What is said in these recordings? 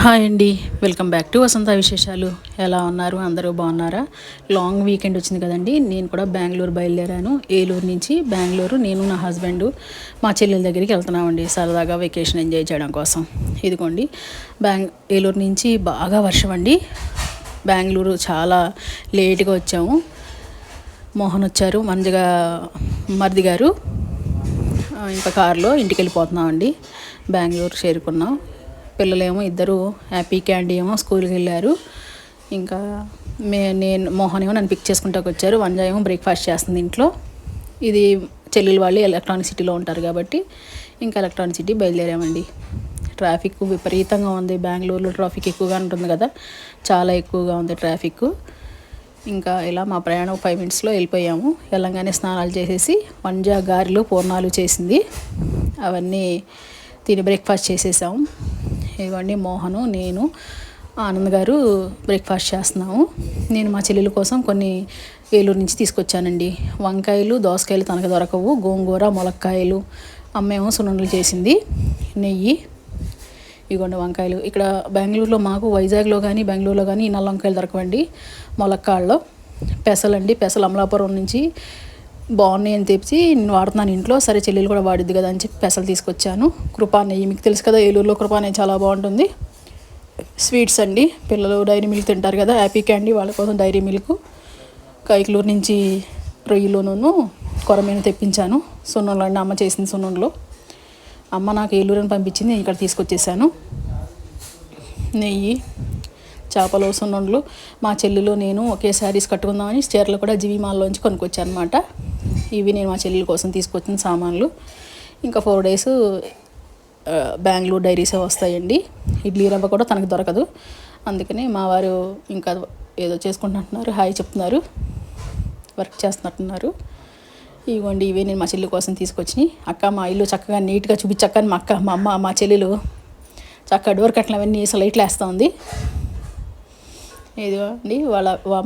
Hi అండి, welcome back to వసంత విశేషాలు. ఎలా ఉన్నారు? అందరూ బాగున్నారా? లాంగ్ వీకెండ్ వచ్చింది కదండి. నేను కూడా బెంగళూరు బయలుదేరాను. ఏలూరు నుంచి బెంగళూరు నేను నా హస్బెండ్ మా చెల్లెల దగ్గరికి వెళ్తున్నామండి, సరదాగా వెకేషన్ ఎంజాయ్ చేయడం కోసం. ఇదిగోండి, ఏలూరు నుంచి బాగా వర్షం అండి. బెంగళూరు చాలా లేట్గా వచ్చాము. మోహన్ వచ్చారు, మంచిగా మరిది గారు, ఇంకా కారులో ఇంటికి వెళ్ళిపోతున్నామండి. బెంగళూరు చేరుకున్నాం. పిల్లలేమో ఇద్దరు హ్యాపీ క్యాండీ ఏమో స్కూల్కి వెళ్ళారు. ఇంకా నేను మోహన్ ఏమో నన్ను పిక్ చేసుకుంటాకు వచ్చారు. వంజ ఏమో బ్రేక్ఫాస్ట్ చేస్తుంది ఇంట్లో. ఇది చెల్లెలు వాళ్ళు ఎలక్ట్రానిక్ సిటీలో ఉంటారు కాబట్టి ఇంకా ఎలక్ట్రానిక్ సిటీ బయలుదేరామండి. ట్రాఫిక్ విపరీతంగా ఉంది. బెంగళూరులో ట్రాఫిక్ ఎక్కువగా ఉంటుంది కదా, చాలా ఎక్కువగా ఉంది ట్రాఫిక్. ఇంకా ఇలా మా ప్రయాణం 5 minutesలో వెళ్ళిపోయాము. వెళ్ళంగానే స్నానాలు చేసేసి వంజ గారెలు పూర్ణాలు చేసింది, అవన్నీ తిని బ్రేక్ఫాస్ట్ చేసేసాము. ఇవ్వండి, మోహను నేను ఆనంద్ గారు బ్రేక్ఫాస్ట్ చేస్తున్నాము. నేను మా చెల్లెల కోసం కొన్ని ఏలూరు నుంచి తీసుకొచ్చానండి. వంకాయలు దోసకాయలు తనకు దొరకవు, గోంగూర ములక్కాయలు అమ్మేమో సున్నుండలు చేసింది, నెయ్యి. ఇవ్వండి వంకాయలు. ఇక్కడ బెంగళూరులో మాకు వైజాగ్లో కానీ బెంగళూరులో కానీ ఈ నల్ల వంకాయలు దొరకవండి. ములక్కాడలో పెసలండి, పెసలు అమలాపురం నుంచి బాగున్నాయి అని తెచ్చి నేను వాడుతున్నాను ఇంట్లో. సరే చెల్లెలు కూడా వాడిద్ది కదా అని చెప్పి పెసలు తీసుకొచ్చాను. కృపా నెయ్యి, మీకు తెలుసు కదా ఏలూరులో కృపా నెయ్యి చాలా బాగుంటుంది. స్వీట్స్ అండి, పిల్లలు డైరీ మిల్క్ తింటారు కదా, హ్యాపీ క్యాండీ, వాళ్ళ కోసం డైరీ మిల్క్. కైకలూరు నుంచి రొయ్యలోనూ కొరమీను తెప్పించాను. సున్నుండలు అండి, అమ్మ చేసింది సున్నుండలు. అమ్మ నాకు ఏలూరు అని పంపించింది, నేను ఇక్కడ తీసుకొచ్చేసాను. నెయ్యి, చేపలు, సున్నుండలు. మా చెల్లెలు నేను ఒకే శారీస్ కట్టుకుందామని చీరలు కూడా జీవి మాల్లోంచి కొనుక్కొచ్చాను అనమాట. ఇవి నేను మా చెల్లెల కోసం తీసుకొచ్చిన సామాన్లు. ఇంకా 4 days బెంగళూరు డైరీసే వస్తాయండి. ఇడ్లీ రవ్వ కూడా తనకు దొరకదు, అందుకని మా వారు ఇంకా ఏదో చేసుకుంటున్నారు, హాయ్ చెప్తున్నారు, వర్క్ చేస్తున్నట్టున్నారు. ఇవ్వండి, ఇవే నేను మా చెల్లి కోసం తీసుకొచ్చినాయి. అక్క మా ఇల్లు చక్కగా నీట్గా చూపించక్కని మా చెల్లెలు చక్కగా డోర్ కట్టలు అవన్నీ లైట్లు వేస్తూ ఉంది. ఇదిగోండి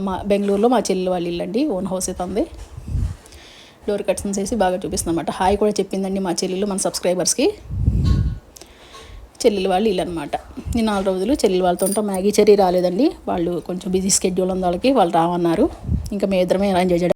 మా బెంగళూరులో మా చెల్లెలు వాళ్ళ ఇల్లు అండి, ఓన్ హౌస్ అయితే ఉంది. డోర్ కట్స్ వేసి బాగా చూపిస్తుంది అనమాట. హాయ్ కూడా చెప్పిందండి మా చెల్లెలు మన సబ్స్క్రైబర్స్కి. చెల్లెలు వాళ్ళు ఇల్లు అనమాట. నేను 4 రోజులు చెల్లెలు వాళ్ళతో ఉంటాం. మ్యాగీ చెర్రీ రాలేదండి, వాళ్ళు కొంచెం బిజీ స్కెడ్యూల్ ఉంది వాళ్ళకి, వాళ్ళు రావన్నారు. ఇంకా మేము ఇద్దరమే ఎంజాయ్ చేయడం.